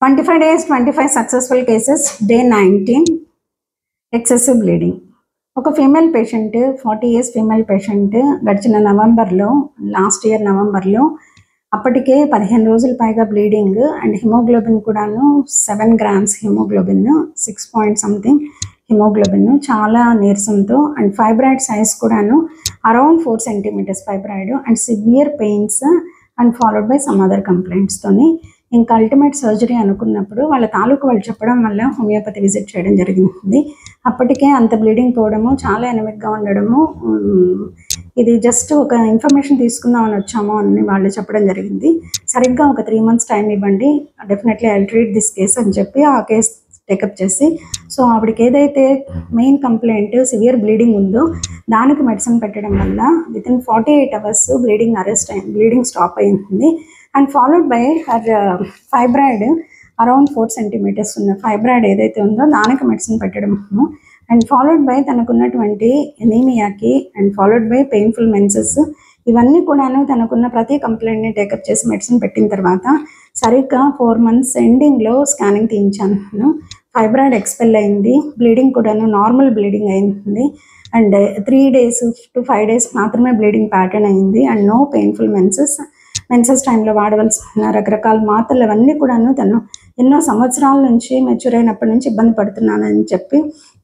25 days, 25 successful cases, day 19, excessive bleeding. ఒక female patient 40 years female patient గడిచిన నవంబర్లో, last year నవంబర్లో అప్పటికే 15 రోజులు పైగా బ్లీడింగ్ అండ్ హిమోగ్లోబిన్ కూడాను 7 grams haemoglobin, 6 point something haemoglobin, చాలా నీరసంతో అండ్ ఫైబ్రాయిడ్ సైజ్ కూడాను around 4 centimeters fibroid and severe pains and followed by some other కంప్లైంట్స్తోని ఇంకా అల్టిమేట్ సర్జరీ అనుకున్నప్పుడు వాళ్ళ తాలూకు వాళ్ళు చెప్పడం వల్ల హోమియోపతి విజిట్ చేయడం జరిగింది. అప్పటికే అంత బ్లీడింగ్ పోవడము, చాలా ఎనమిక్గా ఉండడము, ఇది జస్ట్ ఒక ఇన్ఫర్మేషన్ తీసుకుందామని వచ్చాము అని వాళ్ళు చెప్పడం జరిగింది. సరిగ్గా ఒక 3 months టైం ఇవ్వండి, definitely I treat this case అని చెప్పి ఆ కేస్ టేకప్ చేసి, సో ఆవిడకి ఏదైతే మెయిన్ కంప్లైంట్ సివియర్ బ్లీడింగ్ ఉందో దానికి మెడిసిన్ పెట్టడం వల్ల వితిన్ 48 hours బ్లీడింగ్ అరెస్ట్ అయింది, బ్లీడింగ్ స్టాప్ అయింది. And followed by her fibroid around 4 centimeters ఉన్న ఫైబ్రాయిడ్ ఏదైతే ఉందో దానికి మెడిసిన్ పెట్టడము అండ్ ఫాలోడ్ బై తనకున్నటువంటి ఎనీమియాకి and followed by painful menses, ఇవన్నీ కూడాను తనకున్న ప్రతి కంప్లైంట్ని టేకప్ చేసి మెడిసిన్ పెట్టిన తర్వాత సరిగ్గా 4 months ఎండింగ్లో స్కానింగ్ తీయించాను. ఫైబ్రాయిడ్ ఎక్స్పెల్ అయింది, బ్లీడింగ్ కూడాను నార్మల్ బ్లీడింగ్ అయింది అండ్ 3 days to 5 days మాత్రమే బ్లీడింగ్ ప్యాటర్న్ అయింది అండ్ నో పెయిన్ఫుల్ మెన్సెస్ టైంలో వాడవలసిన రకరకాల మాత్రలు అవన్నీ కూడాను తను ఎన్నో సంవత్సరాల నుంచి మెచ్యూర్ అయినప్పటి నుంచి ఇబ్బంది పడుతున్నానని చెప్పి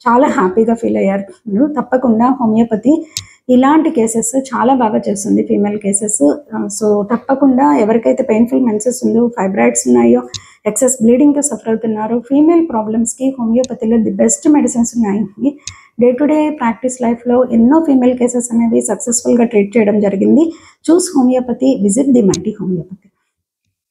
చాలా హ్యాపీగా ఫీల్ అయ్యారు. తప్పకుండా హోమియోపతి ఇలాంటి కేసెస్ చాలా బాగా చేస్తుంది, ఫీమేల్ కేసెస్. సో తప్పకుండా ఎవరికైతే పెయిన్ఫుల్ మెన్సెస్ ఉందో, ఫైబ్రాయిడ్స్ ఉన్నాయో, ఎక్సెస్ బ్లీడింగ్తో సఫర్ అవుతున్నారు, ఫీమేల్ ప్రాబ్లమ్స్కి హోమియోపతిలో ది బెస్ట్ మెడిసిన్స్ ఉన్నాయి. డే టు డే ప్రాక్టీస్ లైఫ్లో ఎన్నో ఫీమేల్ కేసెస్ అనేవి సక్సెస్ఫుల్గా ట్రీట్ చేయడం జరిగింది. Choose homeopathy, visit the mighty homeopathy.